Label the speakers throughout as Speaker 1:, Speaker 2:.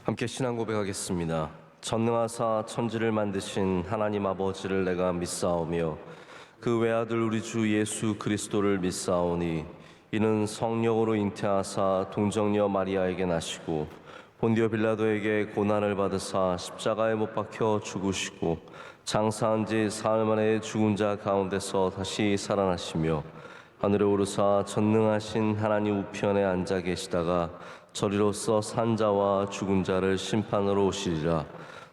Speaker 1: 함께 신앙 고백하겠습니다. 전능하사 천지를 만드신 하나님 아버지를 내가 믿사오며 그 외아들 우리 주 예수 그리스도를 믿사오니 이는 성령으로 잉태하사 동정녀 마리아에게 나시고 본디오 빌라도에게 고난을 받으사 십자가에 못 박혀 죽으시고 장사한 지 사흘 만에 죽은 자 가운데서 다시 살아나시며 하늘에 오르사 전능하신 하나님 우편에 앉아 계시다가 저리로서 산 자와 죽은 자를 심판으로 오시리라.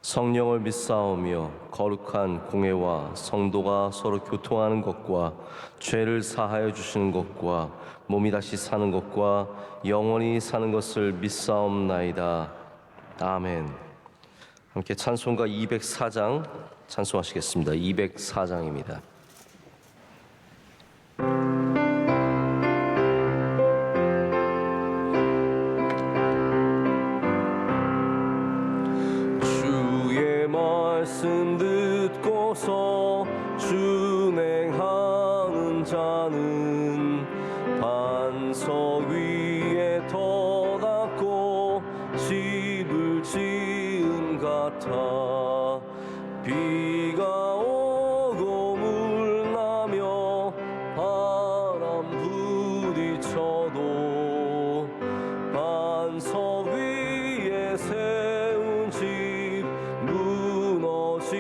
Speaker 1: 성령을 믿사오며 거룩한 공회와 성도가 서로 교통하는 것과 죄를 사하여 주시는 것과 몸이 다시 사는 것과 영원히 사는 것을 믿사옵나이다. 아멘. 함께 찬송가 204장 찬송하시겠습니다. 204장입니다.
Speaker 2: 말씀 듣고서 준행하는 자는 반석 위에 터닫고 집을 지은 같아. 비가 오고 물 나며 바람 부딪혀도 반석 위에 세운 집 무너지지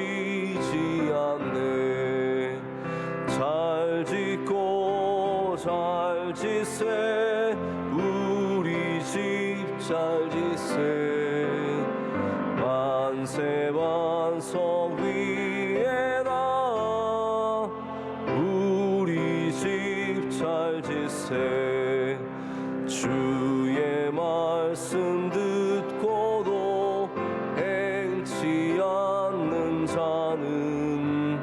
Speaker 2: 않네. 잘 짓고 잘 짓세 우리 집 잘 짓세. 만세 반석 위에다 우리 집 잘 짓세. 주의 말씀 듣고도 행치 않는 자는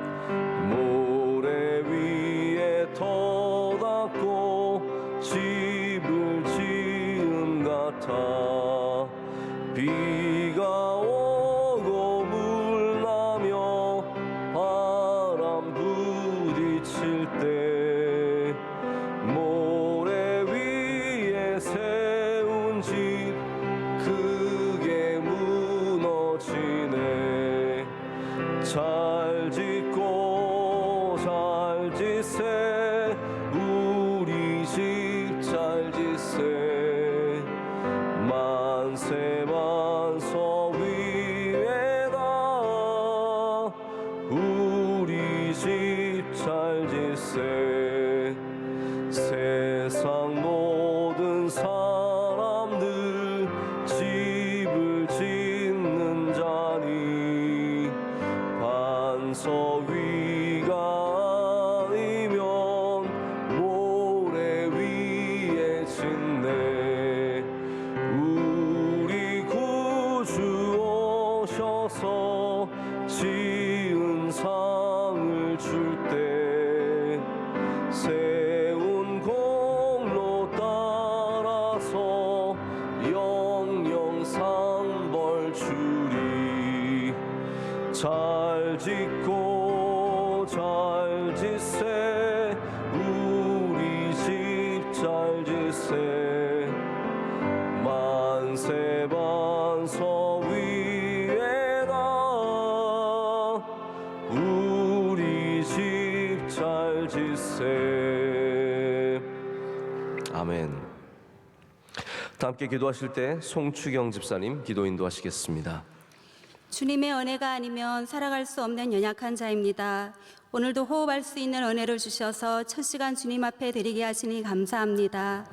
Speaker 2: 모래 위에 터닫고 집을 지은 같아. 비가 오고 물 나며 바람 부딪힐 때 모래 위에 세운 집 크게 무너지네. 잘 짓고 잘 짓세 우리 집 잘 짓세. 만세 반석 위에다 우리 집 잘 짓세. 세상 모든 사람들 집을 짓는 자니 반석 위가 아니면 모래 위에 짓네. 우리 구주 오셔서 지은 상을 줄 때 세운 공로 따라서 영영 상벌 주리. 잘 짓고 잘 짓세 우리 집 잘 짓세. 만세 반석 위에다 우리 집 잘 짓세.
Speaker 1: 아멘. 다 함께 기도하실 때 송추경 집사님 기도 인도하시겠습니다.
Speaker 3: 주님의 은혜가 아니면 살아갈 수 없는 연약한 자입니다. 오늘도 호흡할 수 있는 은혜를 주셔서 첫 시간 주님 앞에 드리게 하시니 감사합니다.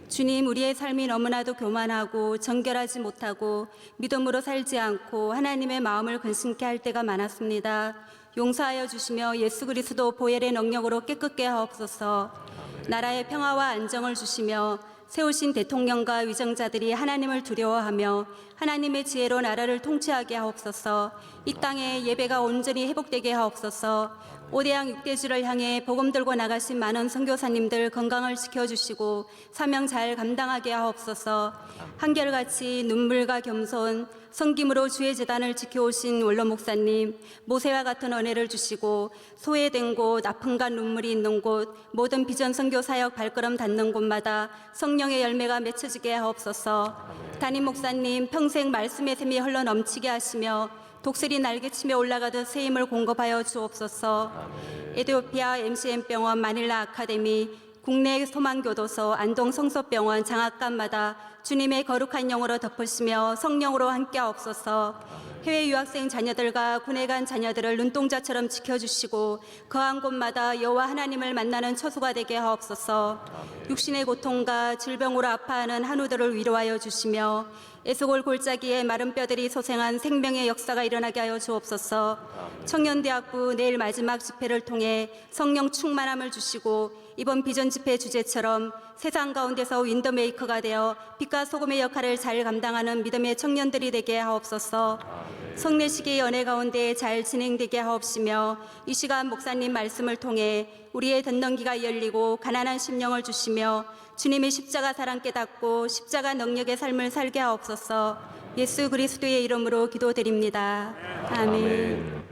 Speaker 3: 주님, 우리의 삶이 너무나도 교만하고 정결하지 못하고 믿음으로 살지 않고 하나님의 마음을 근심케 할 때가 많았습니다. 용서하여 주시며 예수 그리스도 보혈의 능력으로 깨끗게 하옵소서. 나라의 평화와 안정을 주시며 세우신 대통령과 위정자들이 하나님을 두려워하며 하나님의 지혜로 나라를 통치하게 하옵소서. 이 땅에 예배가 온전히 회복되게 하옵소서. 오대양 육대주를 향해 복음 들고 나가신 많은 선교사님들 건강을 지켜주시고 사명 잘 감당하게 하옵소서. 한결같이 눈물과 겸손, 성김으로 주의 제단을 지켜오신 원로 목사님, 모세와 같은 은혜를 주시고 소외된 곳, 아픔과 눈물이 있는 곳, 모든 비전 선교 사역 발걸음 닿는 곳마다 성령의 열매가 맺혀지게 하옵소서. 담임 목사님 평생 말씀의 샘이 흘러 넘치게 하시며 독수리 날개치며 올라가듯 새 힘을 공급하여 주옵소서. 에티오피아 MCM병원 마닐라 아카데미, 국내 소망교도소, 안동 성서병원 장학관마다 주님의 거룩한 영으로 덮으시며 성령으로 함께하옵소서. 해외 유학생 자녀들과 군에 간 자녀들을 눈동자처럼 지켜주시고 거한 곳마다 여호와 하나님을 만나는 처소가 되게 하옵소서. 육신의 고통과 질병으로 아파하는 한우들을 위로하여 주시며 에스골 골짜기에 마른 뼈들이 소생한 생명의 역사가 일어나게 하여 주옵소서. 청년대학부 내일 마지막 집회를 통해 성령 충만함을 주시고 이번 비전 집회 주제처럼 세상 가운데서 윈도메이커가 되어 빛과 소금의 역할을 잘 감당하는 믿음의 청년들이 되게 하옵소서. 성례식이 연회 가운데 잘 진행되게 하옵시며 이 시간 목사님 말씀을 통해 우리의 덧넘기가 열리고 가난한 심령을 주시며 주님의 십자가 사랑 깨닫고 십자가 능력의 삶을 살게 하옵소서. 예수 그리스도의 이름으로 기도드립니다. 아멘.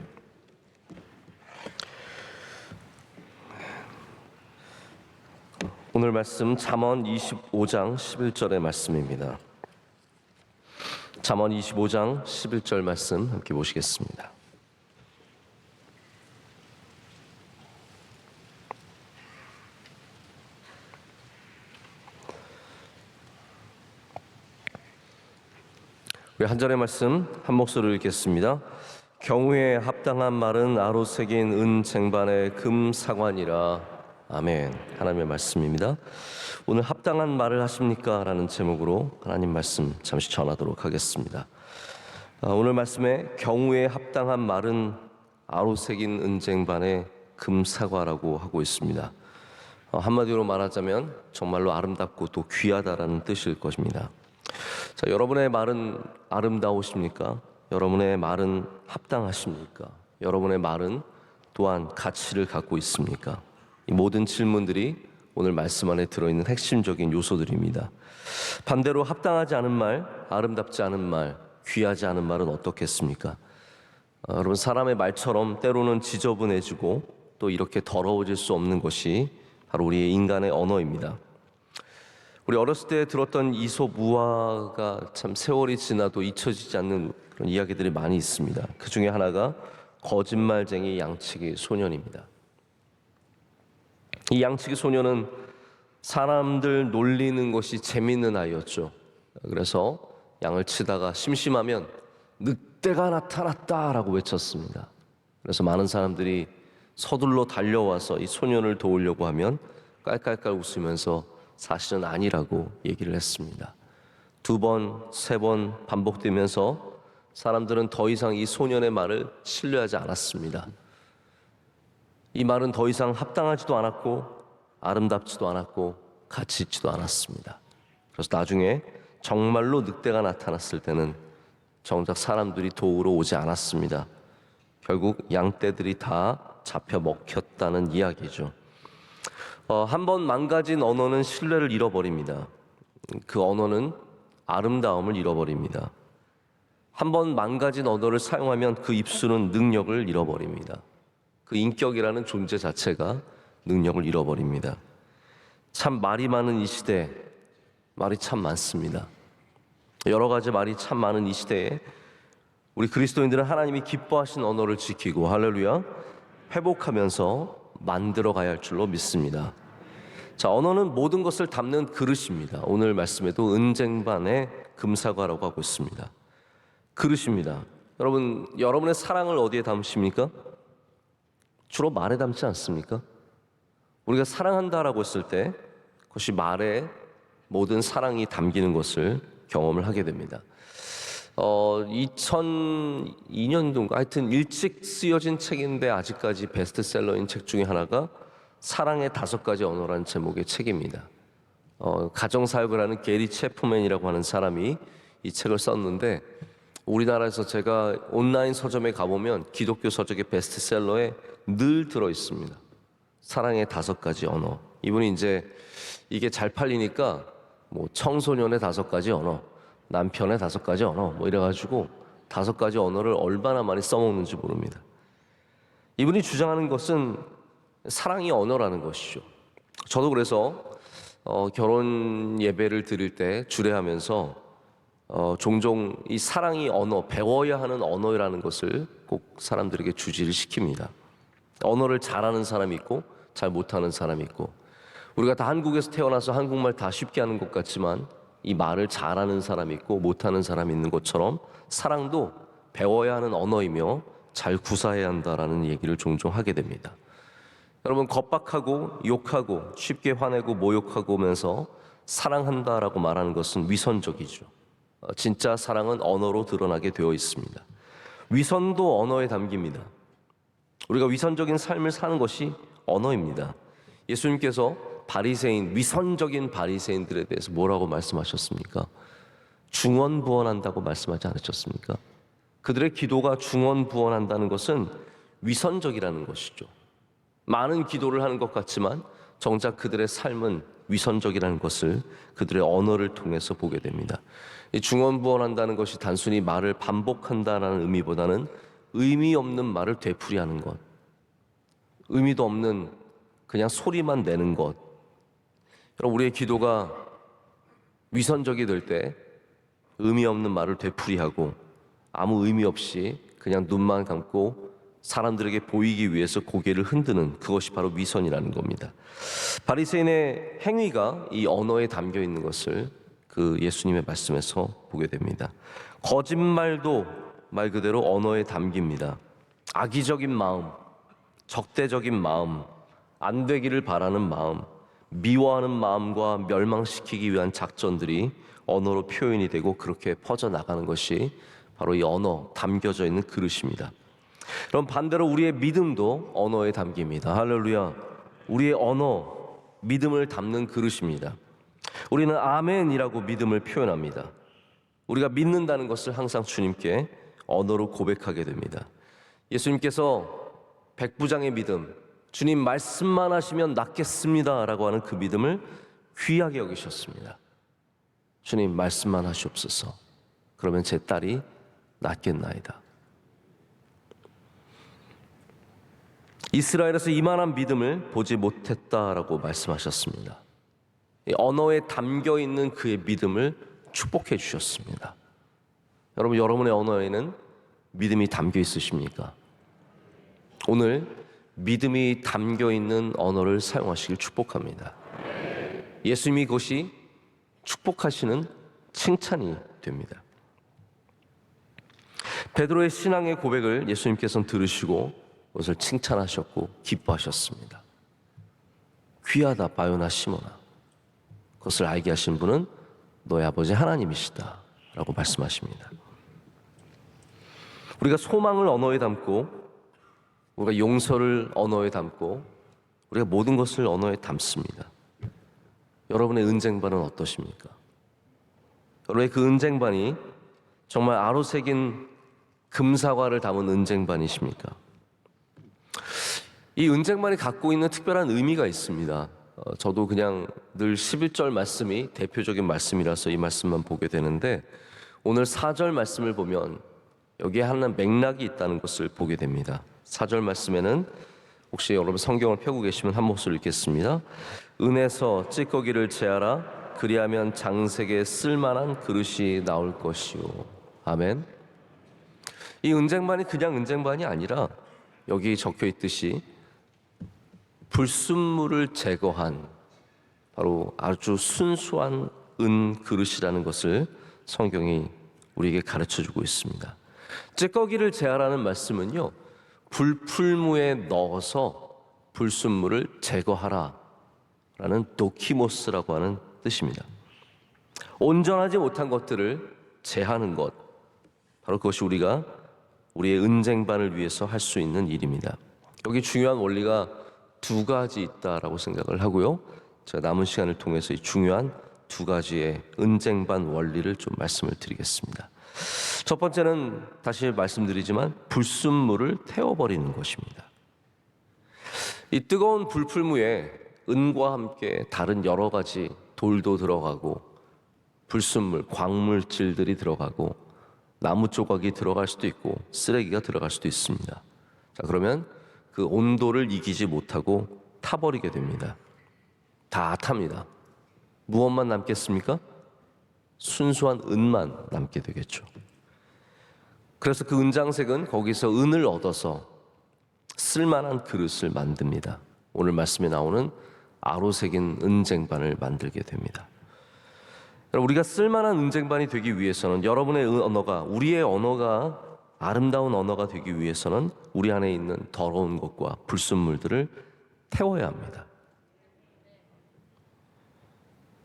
Speaker 1: 오늘 말씀 잠언 25장 11절의 말씀입니다. 잠언 25장 11절 말씀 함께 보시겠습니다. 우리 한 절의 말씀 한 목소리로 읽겠습니다. 경우에 합당한 말은 아로 새긴 은 쟁반의 금 사관이라. 아멘. 하나님의 말씀입니다. 오늘 합당한 말을 하십니까? 라는 제목으로 하나님 말씀 잠시 전하도록 하겠습니다. 오늘 말씀에 경우에 합당한 말은 아로 새긴 은쟁반의 금사과라고 하고 있습니다. 한마디로 말하자면 정말로 아름답고 또 귀하다라는 뜻일 것입니다. 자, 여러분의 말은 아름다우십니까? 여러분의 말은 합당하십니까? 여러분의 말은 또한 가치를 갖고 있습니까? 이 모든 질문들이 오늘 말씀 안에 들어있는 핵심적인 요소들입니다. 반대로 합당하지 않은 말, 아름답지 않은 말, 귀하지 않은 말은 어떻겠습니까? 여러분, 사람의 말처럼 때로는 지저분해지고 또 이렇게 더러워질 수 없는 것이 바로 우리의 인간의 언어입니다. 우리 어렸을 때 들었던 이솝우화가 참 세월이 지나도 잊혀지지 않는 그런 이야기들이 많이 있습니다. 그 중에 하나가 거짓말쟁이 양치기 소년입니다. 이 양치기 소년은 사람들 놀리는 것이 재밌는 아이였죠. 그래서 양을 치다가 심심하면 늑대가 나타났다라고 외쳤습니다. 그래서 많은 사람들이 서둘러 달려와서 이 소년을 도우려고 하면 깔깔깔 웃으면서 사실은 아니라고 얘기를 했습니다. 2번, 3번 반복되면서 사람들은 더 이상 이 소년의 말을 신뢰하지 않았습니다. 이 말은 더 이상 합당하지도 않았고 아름답지도 않았고 가치 있지도 않았습니다. 그래서 나중에 정말로 늑대가 나타났을 때는 정작 사람들이 도우러 오지 않았습니다. 결국 양떼들이 다 잡혀 먹혔다는 이야기죠. 한번 망가진 언어는 신뢰를 잃어버립니다. 그 언어는 아름다움을 잃어버립니다. 한번 망가진 언어를 사용하면 그 입술은 능력을 잃어버립니다. 그 인격이라는 존재 자체가 능력을 잃어버립니다. 참 말이 많은 이 시대, 말이 참 많습니다. 여러 가지 말이 참 많은 이 시대에 우리 그리스도인들은 하나님이 기뻐하신 언어를 지키고 할렐루야 회복하면서 만들어 가야 할 줄로 믿습니다. 자, 언어는 모든 것을 담는 그릇입니다. 오늘 말씀에도 은쟁반의 금사과라고 하고 있습니다. 그릇입니다. 여러분, 여러분의 사랑을 어디에 담으십니까? 주로 말에 담지 않습니까? 우리가 사랑한다라고 했을 때 그것이 말에 모든 사랑이 담기는 것을 경험을 하게 됩니다. 2002년도인가 하여튼 일찍 쓰여진 책인데 아직까지 베스트셀러인 책 중에 하나가 사랑의 5가지 언어라는 제목의 책입니다. 가정사역을 하는 게리 체프맨이라고 하는 사람이 이 책을 썼는데 우리나라에서 제가 온라인 서점에 가보면 기독교 서적의 베스트셀러에 늘 들어있습니다. 사랑의 5가지 언어. 이분이 이제 이게 잘 팔리니까 뭐 청소년의 5가지 언어, 남편의 5가지 언어 뭐 이래가지고 5가지 언어를 얼마나 많이 써먹는지 모릅니다. 이분이 주장하는 것은 사랑이 언어라는 것이죠. 저도 그래서 결혼 예배를 드릴 때 주례하면서 종종 이 사랑이 언어, 배워야 하는 언어라는 것을 꼭 사람들에게 주지를 시킵니다. 언어를 잘하는 사람이 있고 잘 못하는 사람이 있고, 우리가 다 한국에서 태어나서 한국말 다 쉽게 하는 것 같지만 이 말을 잘하는 사람이 있고 못하는 사람이 있는 것처럼 사랑도 배워야 하는 언어이며 잘 구사해야 한다라는 얘기를 종종 하게 됩니다. 여러분, 겁박하고 욕하고 쉽게 화내고 모욕하고 오면서 사랑한다라고 말하는 것은 위선적이죠. 진짜 사랑은 언어로 드러나게 되어 있습니다. 위선도 언어에 담깁니다. 우리가 위선적인 삶을 사는 것이 언어입니다. 예수님께서 바리새인, 위선적인 바리새인들에 대해서 뭐라고 말씀하셨습니까? 중언부언한다고 말씀하지 않으셨습니까? 그들의 기도가 중언부언한다는 것은 위선적이라는 것이죠. 많은 기도를 하는 것 같지만 정작 그들의 삶은 위선적이라는 것을 그들의 언어를 통해서 보게 됩니다. 이 중언부언한다는 것이 단순히 말을 반복한다는 의미보다는 의미 없는 말을 되풀이하는 것, 의미도 없는 그냥 소리만 내는 것. 여러분, 우리의 기도가 위선적이 될 때 의미 없는 말을 되풀이하고 아무 의미 없이 그냥 눈만 감고 사람들에게 보이기 위해서 고개를 흔드는, 그것이 바로 위선이라는 겁니다. 바리새인의 행위가 이 언어에 담겨 있는 것을 그 예수님의 말씀에서 보게 됩니다. 거짓말도 말 그대로 언어에 담깁니다. 악의적인 마음, 적대적인 마음, 안 되기를 바라는 마음, 미워하는 마음과 멸망시키기 위한 작전들이 언어로 표현이 되고 그렇게 퍼져나가는 것이 바로 이 언어, 담겨져 있는 그릇입니다. 그럼 반대로 우리의 믿음도 언어에 담깁니다. 할렐루야. 우리의 언어, 믿음을 담는 그릇입니다. 우리는 아멘이라고 믿음을 표현합니다. 우리가 믿는다는 것을 항상 주님께 언어로 고백하게 됩니다. 예수님께서 백부장의 믿음, 주님 말씀만 하시면 낫겠습니다 라고 하는 그 믿음을 귀하게 여기셨습니다. 주님 말씀만 하시옵소서. 그러면 제 딸이 낫겠나이다. 이스라엘에서 이만한 믿음을 보지 못했다라고 말씀하셨습니다. 언어에 담겨 있는 그의 믿음을 축복해 주셨습니다. 여러분, 여러분의 언어에는 믿음이 담겨 있으십니까? 오늘 믿음이 담겨 있는 언어를 사용하시길 축복합니다. 예수님이 그것이 축복하시는 칭찬이 됩니다. 베드로의 신앙의 고백을 예수님께서는 들으시고 그것을 칭찬하셨고 기뻐하셨습니다. 귀하다 바요나 시몬아, 그것을 알게 하신 분은 너의 아버지 하나님이시다 라고 말씀하십니다. 우리가 소망을 언어에 담고, 우리가 용서를 언어에 담고, 우리가 모든 것을 언어에 담습니다. 여러분의 은쟁반은 어떠십니까? 여러분의 그 은쟁반이 정말 아로새긴 금사과를 담은 은쟁반이십니까? 이 은쟁반이 갖고 있는 특별한 의미가 있습니다. 저도 그냥 늘 11절 말씀이 대표적인 말씀이라서 이 말씀만 보게 되는데, 오늘 4절 말씀을 보면 여기에 하나의 맥락이 있다는 것을 보게 됩니다. 4절 말씀에는, 혹시 여러분 성경을 펴고 계시면 한 목소리 읽겠습니다. 은에서 찌꺼기를 제하라. 그리하면 장색에 쓸만한 그릇이 나올 것이요. 아멘. 이 은쟁반이 그냥 은쟁반이 아니라 여기 적혀 있듯이 불순물을 제거한 바로 아주 순수한 은 그릇이라는 것을 성경이 우리에게 가르쳐주고 있습니다. 찌꺼기를 제하라는 말씀은요, 불풀무에 넣어서 불순물을 제거하라 라는 도키모스라고 하는 뜻입니다. 온전하지 못한 것들을 제하는 것, 바로 그것이 우리가 우리의 은쟁반을 위해서 할 수 있는 일입니다. 여기 중요한 원리가 두 가지 있다라고 생각을 하고요, 제가 남은 시간을 통해서 이 중요한 두 가지의 은쟁반 원리를 좀 말씀을 드리겠습니다. 첫 번째는 다시 말씀드리지만 불순물을 태워버리는 것입니다. 이 뜨거운 불풀무에 은과 함께 다른 여러 가지 돌도 들어가고 불순물, 광물질들이 들어가고 나무 조각이 들어갈 수도 있고 쓰레기가 들어갈 수도 있습니다. 자, 그러면 그 온도를 이기지 못하고 타버리게 됩니다. 다 탑니다. 무엇만 남겠습니까? 순수한 은만 남게 되겠죠. 그래서 그 은장색은 거기서 은을 얻어서 쓸만한 그릇을 만듭니다. 오늘 말씀에 나오는 아로색인 은쟁반을 만들게 됩니다. 우리가 쓸만한 은쟁반이 되기 위해서는 여러분의 언어가, 우리의 언어가 아름다운 언어가 되기 위해서는 우리 안에 있는 더러운 것과 불순물들을 태워야 합니다.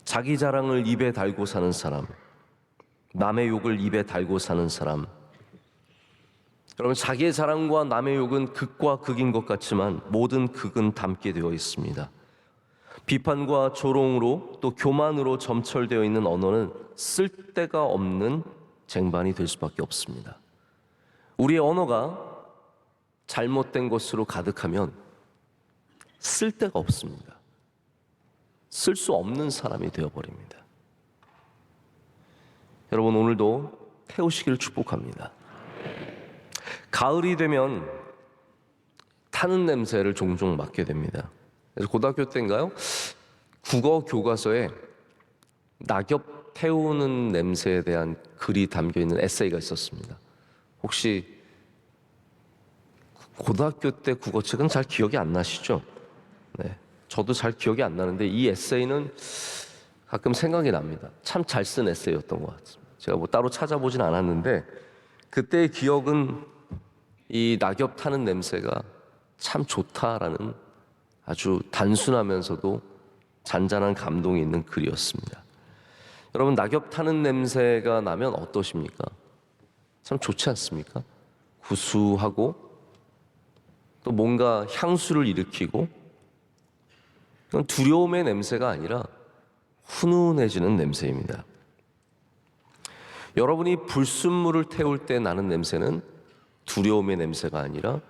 Speaker 1: 자기 자랑을 입에 달고 사는 사람, 남의 욕을 입에 달고 사는 사람, 여러분, 자기의 자랑과 남의 욕은 극과 극인 것 같지만 모든 극은 담게 되어 있습니다. 비판과 조롱으로 또 교만으로 점철되어 있는 언어는 쓸데가 없는 쟁반이 될 수밖에 없습니다. 우리의 언어가 잘못된 것으로 가득하면 쓸데가 없습니다. 쓸 수 없는 사람이 되어버립니다. 여러분, 오늘도 태우시기를 축복합니다. 가을이 되면 타는 냄새를 종종 맡게 됩니다. 그래서 고등학교 때인가요? 국어 교과서에 낙엽 태우는 냄새에 대한 글이 담겨있는 에세이가 있었습니다. 혹시 고등학교 때 국어책은 잘 기억이 안 나시죠? 네, 저도 잘 기억이 안 나는데 이 에세이는 가끔 생각이 납니다. 참 잘 쓴 에세이였던 것 같습니다. 제가 뭐 따로 찾아보진 않았는데 그때의 기억은 이 낙엽 타는 냄새가 참 좋다라는 아주 단순하면서도 잔잔한 감동이 있는 글이었습니다. 여러분, 낙엽 타는 냄새가 나면 어떠십니까? 참 좋지 않습니까? 구수하고 또 뭔가 향수를 일으키고, 이건 두려움의 냄새가 아니라 훈훈해지는 냄새입니다. 여러분이 불순물을 태울 때 나는 냄새는 두려움의 냄새가 아니라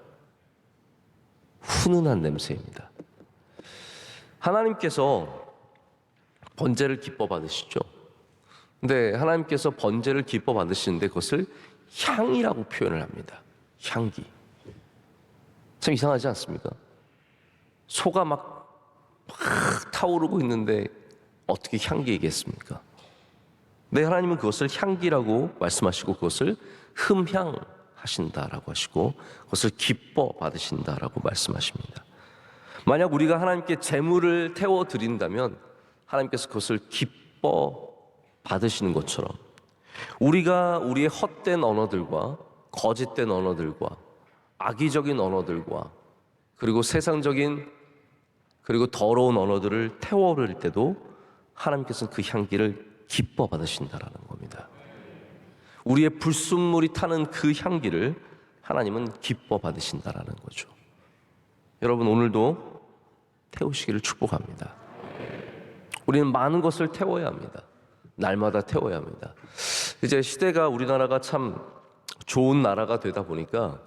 Speaker 1: 훈훈한 냄새입니다. 하나님께서 번제를 기뻐 받으시죠. 근데 하나님께서 번제를 기뻐 받으시는데 그것을 향이라고 표현을 합니다. 향기. 참 이상하지 않습니까? 소가 막 타오르고 있는데 어떻게 향기이겠습니까? 네, 하나님은 그것을 향기라고 말씀하시고 그것을 흠향하신다라고 하시고 그것을 기뻐 받으신다라고 말씀하십니다. 만약 우리가 하나님께 제물을 태워 드린다면 하나님께서 그것을 기뻐 받으시는 것처럼 우리가 우리의 헛된 언어들과 거짓된 언어들과 악의적인 언어들과 그리고 세상적인 그리고 더러운 언어들을 태워 드릴 때도 하나님께서는 그 향기를 기뻐 받으신다라는 겁니다. 우리의 불순물이 타는 그 향기를 하나님은 기뻐 받으신다라는 거죠. 여러분, 오늘도 태우시기를 축복합니다. 우리는 많은 것을 태워야 합니다. 날마다 태워야 합니다. 이제 시대가 우리나라가 참 좋은 나라가 되다 보니까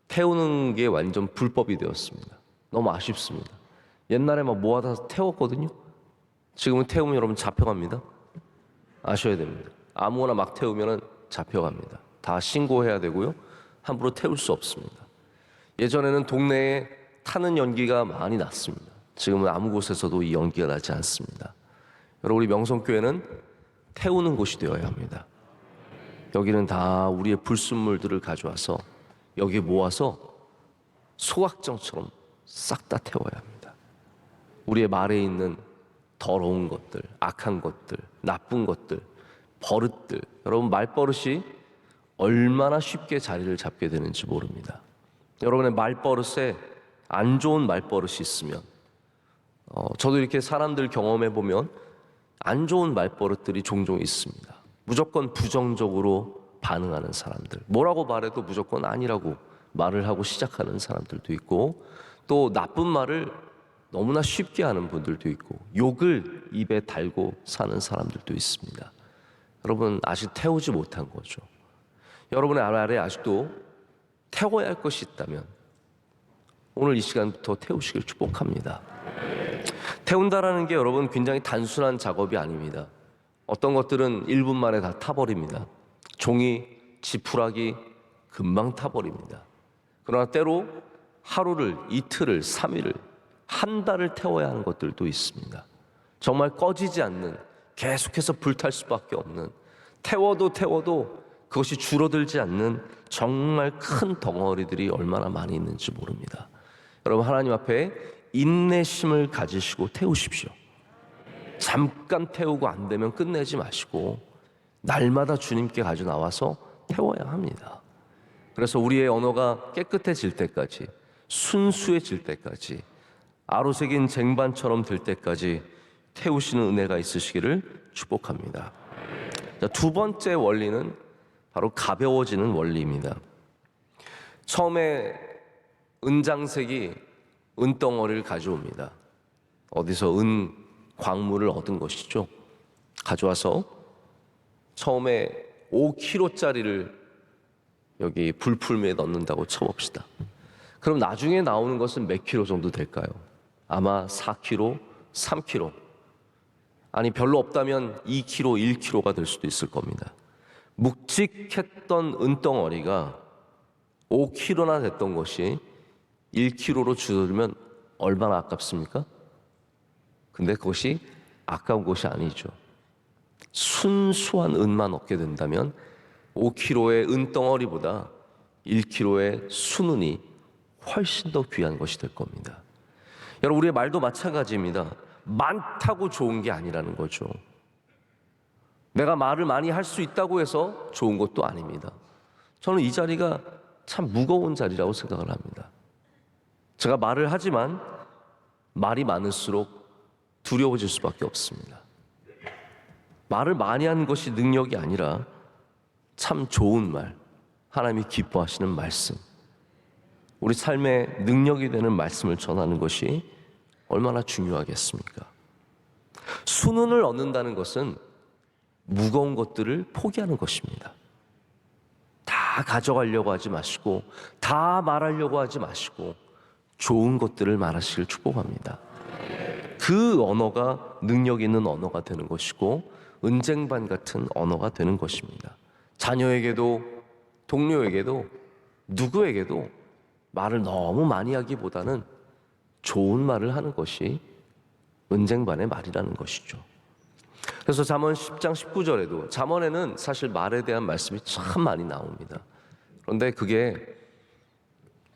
Speaker 1: 태우는 게 완전 불법이 되었습니다. 너무 아쉽습니다. 옛날에 막 모아다 태웠거든요. 지금은 태우면 여러분 잡혀갑니다. 아셔야 됩니다. 아무거나 막 태우면 잡혀갑니다. 다 신고해야 되고요. 함부로 태울 수 없습니다. 예전에는 동네에 타는 연기가 많이 났습니다. 지금은 아무 곳에서도 이 연기가 나지 않습니다. 여러분, 우리 명성교회는 태우는 곳이 되어야 합니다. 여기는 다 우리의 불순물들을 가져와서 여기에 모아서 소각정처럼 싹 다 태워야 합니다. 우리의 말에 있는 더러운 것들, 악한 것들, 나쁜 것들, 버릇들, 여러분 말버릇이 얼마나 쉽게 자리를 잡게 되는지 모릅니다. 여러분의 말버릇에 안 좋은 말버릇이 있으면 저도 이렇게 사람들 경험해 보면 안 좋은 말버릇들이 종종 있습니다. 무조건 부정적으로 반응하는 사람들, 뭐라고 말해도 무조건 아니라고 말을 하고 시작하는 사람들도 있고 또 나쁜 말을 너무나 쉽게 하는 분들도 있고 욕을 입에 달고 사는 사람들도 있습니다. 여러분, 아직 태우지 못한 거죠. 여러분의 아래 아직도 태워야 할 것이 있다면 오늘 이 시간부터 태우시길 축복합니다. 태운다라는 게 여러분 굉장히 단순한 작업이 아닙니다. 어떤 것들은 1분 만에 다 타버립니다. 종이, 지푸라기 금방 타버립니다. 그러나 때로 하루를, 이틀을, 3일을, 한 달을 태워야 하는 것들도 있습니다. 정말 꺼지지 않는 계속해서 불탈 수밖에 없는, 태워도 그것이 줄어들지 않는 정말 큰 덩어리들이 얼마나 많이 있는지 모릅니다. 여러분, 하나님 앞에 인내심을 가지시고 태우십시오. 잠깐 태우고 안 되면 끝내지 마시고 날마다 주님께 가져 나와서 태워야 합니다. 그래서 우리의 언어가 깨끗해질 때까지, 순수해질 때까지, 아로새긴 쟁반처럼 될 때까지 태우시는 은혜가 있으시기를 축복합니다. 자, 두 번째 원리는 바로 가벼워지는 원리입니다. 처음에 은장색이 은덩어리를 가져옵니다. 어디서 은 광물을 얻은 것이죠. 가져와서 처음에 5kg짜리를 여기 불풀매에 넣는다고 쳐봅시다. 그럼 나중에 나오는 것은 몇 킬로 정도 될까요? 아마 4kg, 3kg, 아니 별로 없다면 2kg, 1kg가 될 수도 있을 겁니다. 묵직했던 은덩어리가 5kg나 됐던 것이 1kg로 줄어들면 얼마나 아깝습니까? 근데 그것이 아까운 것이 아니죠. 순수한 은만 얻게 된다면 5kg의 은덩어리보다 1kg의 순은이 훨씬 더 귀한 것이 될 겁니다. 여러분, 우리의 말도 마찬가지입니다. 많다고 좋은 게 아니라는 거죠. 내가 말을 많이 할 수 있다고 해서 좋은 것도 아닙니다. 저는 이 자리가 참 무거운 자리라고 생각을 합니다. 제가 말을 하지만 말이 많을수록 두려워질 수밖에 없습니다. 말을 많이 하는 것이 능력이 아니라 참 좋은 말, 하나님이 기뻐하시는 말씀, 우리 삶의 능력이 되는 말씀을 전하는 것이 얼마나 중요하겠습니까? 순은을 얻는다는 것은 무거운 것들을 포기하는 것입니다. 다 가져가려고 하지 마시고, 다 말하려고 하지 마시고, 좋은 것들을 말하시길 축복합니다. 그 언어가 능력 있는 언어가 되는 것이고, 은쟁반 같은 언어가 되는 것입니다. 자녀에게도, 동료에게도, 누구에게도 말을 너무 많이 하기보다는 좋은 말을 하는 것이 은쟁반의 말이라는 것이죠. 그래서 잠언 10장 19절에도, 잠언에는 사실 말에 대한 말씀이 참 많이 나옵니다. 그런데 그게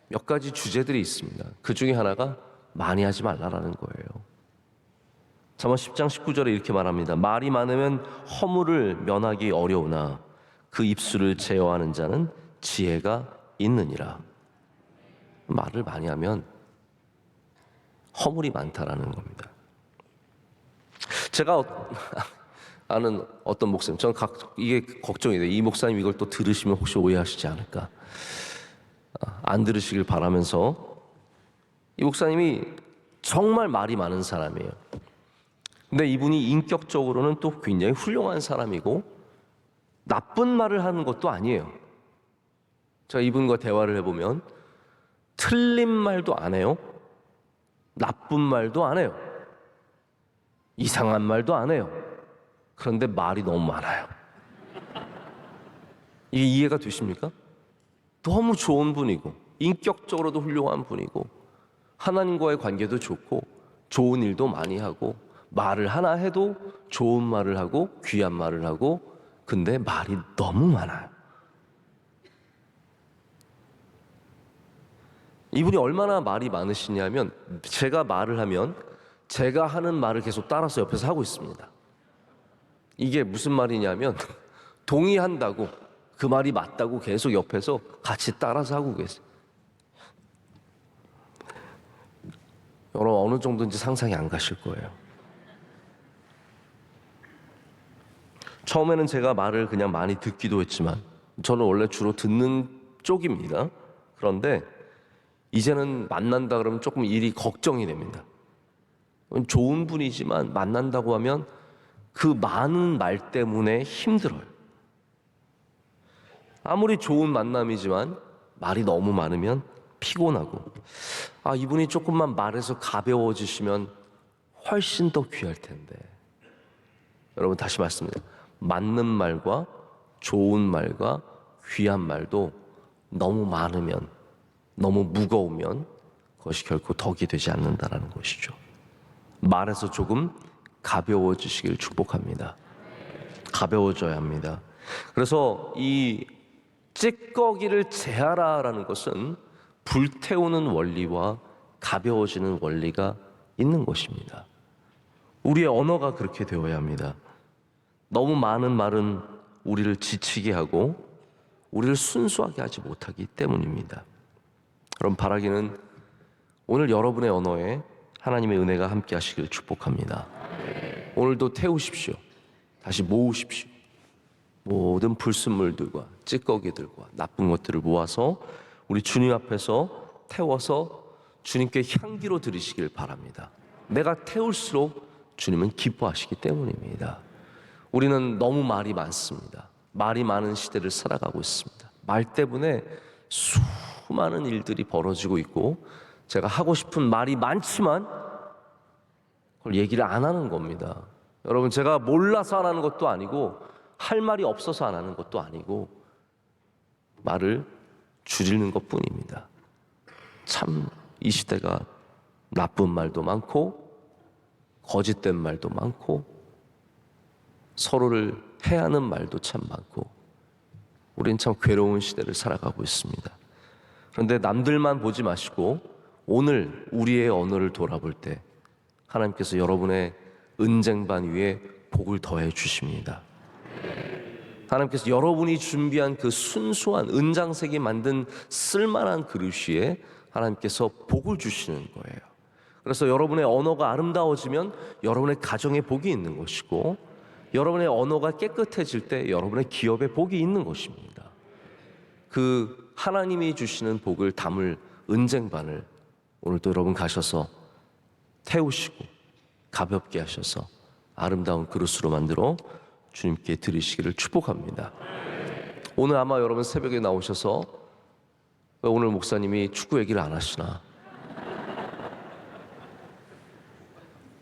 Speaker 1: 몇 가지 주제들이 있습니다. 그 중에 하나가 많이 하지 말라라는 거예요. 잠언 10장 19절에 이렇게 말합니다. 말이 많으면 허물을 면하기 어려우나 그 입술을 제어하는 자는 지혜가 있느니라. 말을 많이 하면 허물이 많다라는 겁니다. 제가 아는 어떤 목사님, 저는 이게 걱정이 돼요. 이 목사님 이걸 또 들으시면 혹시 오해하시지 않을까. 안 들으시길 바라면서, 이 목사님이 정말 말이 많은 사람이에요. 근데 이분이 인격적으로는 또 굉장히 훌륭한 사람이고 나쁜 말을 하는 것도 아니에요. 제가 이분과 대화를 해보면 틀린 말도 안 해요. 나쁜 말도 안 해요. 이상한 말도 안 해요. 그런데 말이 너무 많아요. 이게 이해가 되십니까? 너무 좋은 분이고 인격적으로도 훌륭한 분이고 하나님과의 관계도 좋고 좋은 일도 많이 하고 말을 하나 해도 좋은 말을 하고 귀한 말을 하고, 근데 말이 너무 많아요. 이분이 얼마나 말이 많으시냐면, 제가 말을 하면 제가 하는 말을 계속 따라서 옆에서 하고 있습니다. 이게 무슨 말이냐면 동의한다고, 그 말이 맞다고 계속 옆에서 같이 따라서 하고 계세요. 여러분, 어느 정도인지 상상이 안 가실 거예요. 처음에는 제가 말을 그냥 많이 듣기도 했지만, 저는 원래 주로 듣는 쪽입니다. 그런데 이제는 만난다 그러면 조금 일이 걱정이 됩니다. 좋은 분이지만 만난다고 하면 그 많은 말 때문에 힘들어요. 아무리 좋은 만남이지만 말이 너무 많으면 피곤하고, 이분이 조금만 말해서 가벼워지시면 훨씬 더 귀할 텐데. 여러분, 다시 말씀드립니다. 맞는 말과 좋은 말과 귀한 말도 너무 많으면, 너무 무거우면 그것이 결코 덕이 되지 않는다라는 것이죠. 말에서 조금 가벼워지시길 축복합니다. 가벼워져야 합니다. 그래서 이 찌꺼기를 제하라라는 것은 불태우는 원리와 가벼워지는 원리가 있는 것입니다. 우리의 언어가 그렇게 되어야 합니다. 너무 많은 말은 우리를 지치게 하고 우리를 순수하게 하지 못하기 때문입니다. 그럼 바라기는 오늘 여러분의 언어에 하나님의 은혜가 함께 하시길 축복합니다. 오늘도 태우십시오. 다시 모으십시오. 모든 불순물들과 찌꺼기들과 나쁜 것들을 모아서 우리 주님 앞에서 태워서 주님께 향기로 드리시길 바랍니다. 내가 태울수록 주님은 기뻐하시기 때문입니다. 우리는 너무 말이 많습니다. 말이 많은 시대를 살아가고 있습니다. 말 때문에 수많은 일들이 벌어지고 있고 제가 하고 싶은 말이 많지만 그걸 얘기를 안 하는 겁니다. 여러분, 제가 몰라서 안 하는 것도 아니고 할 말이 없어서 안 하는 것도 아니고 말을 줄이는 것뿐입니다. 참 이 시대가 나쁜 말도 많고 거짓된 말도 많고 서로를 해하는 말도 참 많고 우린 참 괴로운 시대를 살아가고 있습니다. 그런데 남들만 보지 마시고 오늘 우리의 언어를 돌아볼 때 하나님께서 여러분의 은쟁반 위에 복을 더해 주십니다. 하나님께서 여러분이 준비한 그 순수한 은장색이 만든 쓸만한 그릇 위에 하나님께서 복을 주시는 거예요. 그래서 여러분의 언어가 아름다워지면 여러분의 가정에 복이 있는 것이고 여러분의 언어가 깨끗해질 때 여러분의 기업에 복이 있는 것입니다. 그 하나님이 주시는 복을 담을 은쟁반을 오늘도 여러분 가셔서 태우시고 가볍게 하셔서 아름다운 그릇으로 만들어 주님께 드리시기를 축복합니다. 오늘 아마 여러분 새벽에 나오셔서 왜 오늘 목사님이 축구 얘기를 안 하시나?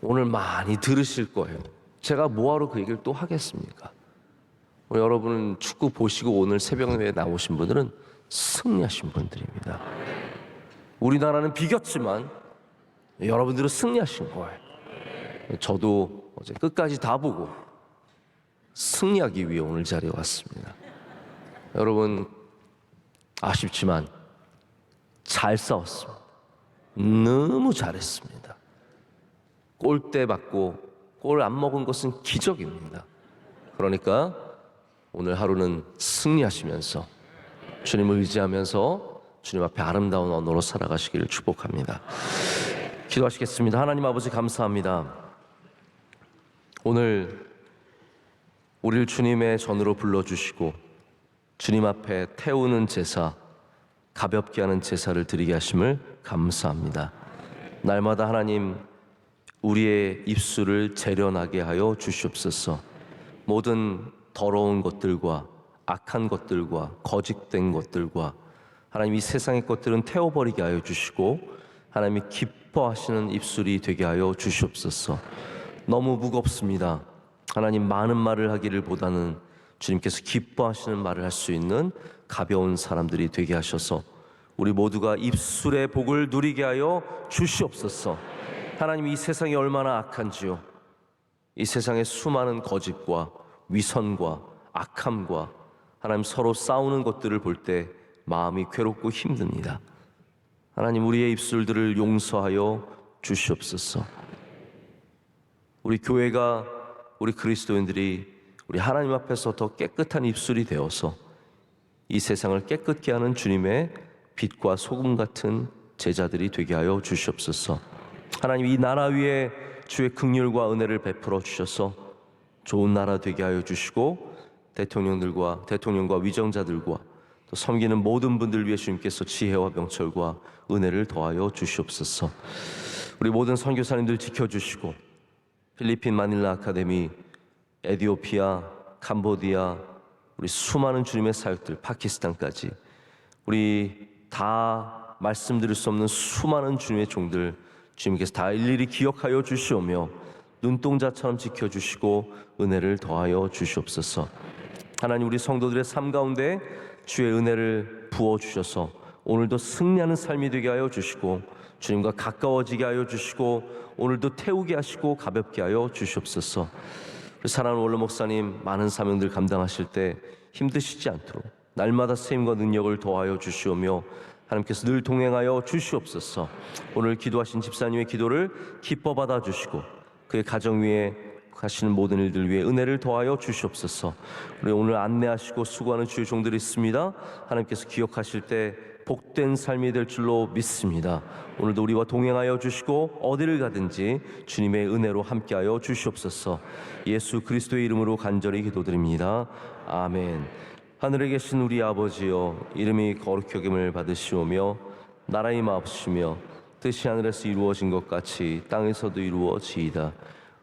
Speaker 1: 오늘 많이 들으실 거예요. 제가 뭐하러 그 얘기를 또 하겠습니까? 여러분은 축구 보시고 오늘 새벽에 나오신 분들은 승리하신 분들입니다. 우리나라는 비겼지만 여러분들은 승리하신 거예요. 저도 어제 끝까지 다 보고 승리하기 위해 오늘 자리에 왔습니다. 여러분, 아쉽지만 잘 싸웠습니다. 너무 잘했습니다. 골대 맞고 골 안 먹은 것은 기적입니다. 그러니까 오늘 하루는 승리하시면서 주님을 의지하면서 주님 앞에 아름다운 언어로 살아가시기를 축복합니다. 기도하시겠습니다. 하나님 아버지, 감사합니다. 오늘 우리를 주님의 전으로 불러주시고 주님 앞에 태우는 제사, 가볍게 하는 제사를 드리게 하심을 감사합니다. 날마다 하나님, 우리의 입술을 재련하게 하여 주시옵소서. 모든 더러운 것들과 악한 것들과 거짓된 것들과 하나님, 이 세상의 것들은 태워버리게 하여 주시고 하나님이 기뻐하시는 입술이 되게 하여 주시옵소서. 너무 무겁습니다. 하나님, 많은 말을 하기를 보다는 주님께서 기뻐하시는 말을 할 수 있는 가벼운 사람들이 되게 하셔서 우리 모두가 입술의 복을 누리게 하여 주시옵소서. 하나님, 이 세상이 얼마나 악한지요. 이 세상의 수많은 거짓과 위선과 악함과 하나님 서로 싸우는 것들을 볼 때 마음이 괴롭고 힘듭니다. 하나님, 우리의 입술들을 용서하여 주시옵소서. 우리 교회가, 우리 그리스도인들이 우리 하나님 앞에서 더 깨끗한 입술이 되어서 이 세상을 깨끗게 하는 주님의 빛과 소금 같은 제자들이 되게 하여 주시옵소서. 하나님, 이 나라 위에 주의 긍휼과 은혜를 베풀어 주셔서 좋은 나라 되게 하여 주시고 대통령과 위정자들과 또 섬기는 모든 분들 위해 주님께서 지혜와 명철과 은혜를 더하여 주시옵소서. 우리 모든 선교사님들 지켜주시고 필리핀 마닐라 아카데미, 에티오피아, 캄보디아, 우리 수많은 주님의 사역들, 파키스탄까지 우리 다 말씀드릴 수 없는 수많은 주님의 종들 주님께서 다 일일이 기억하여 주시오며 눈동자처럼 지켜주시고 은혜를 더하여 주시옵소서. 하나님, 우리 성도들의 삶 가운데 주의 은혜를 부어주셔서 오늘도 승리하는 삶이 되게 하여 주시고 주님과 가까워지게 하여 주시고 오늘도 태우게 하시고 가볍게 하여 주시옵소서. 사랑하는 원로 목사님, 많은 사명들 감당하실 때 힘드시지 않도록 날마다 쓰임과 능력을 더하여 주시오며 하나님께서 늘 동행하여 주시옵소서. 오늘 기도하신 집사님의 기도를 기뻐 받아 주시고 그의 가정 위에 하시는 모든 일들 위해 은혜를 더하여 주시옵소서. 우리 오늘 안내하시고 수고하는 주의 종들이 있습니다. 하나님께서 기억하실 때 복된 삶이 될 줄로 믿습니다. 오늘도 우리와 동행하여 주시고 어디를 가든지 주님의 은혜로 함께하여 주시옵소서. 예수 그리스도의 이름으로 간절히 기도드립니다. 아멘. 하늘에 계신 우리 아버지여, 이름이 거룩히 여김을 받으시오며 나라의 임하옵시며 뜻이 하늘에서 이루어진 것 같이 땅에서도 이루어지이다.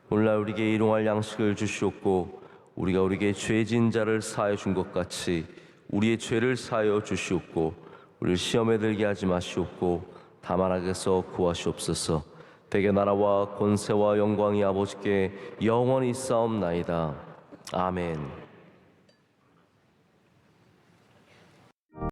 Speaker 1: 오늘날 우리에게 일용할 양식을 주시옵고 우리가 우리에게 죄 지은 자를 사하여 준 것 같이 우리의 죄를 사하여 주시옵고 우리를 시험에 들게 하지 마시옵고 다만 악에서 구하시옵소서. 대개 나라와 권세와 영광이 아버지께 영원히 있사옵나이다. 아멘.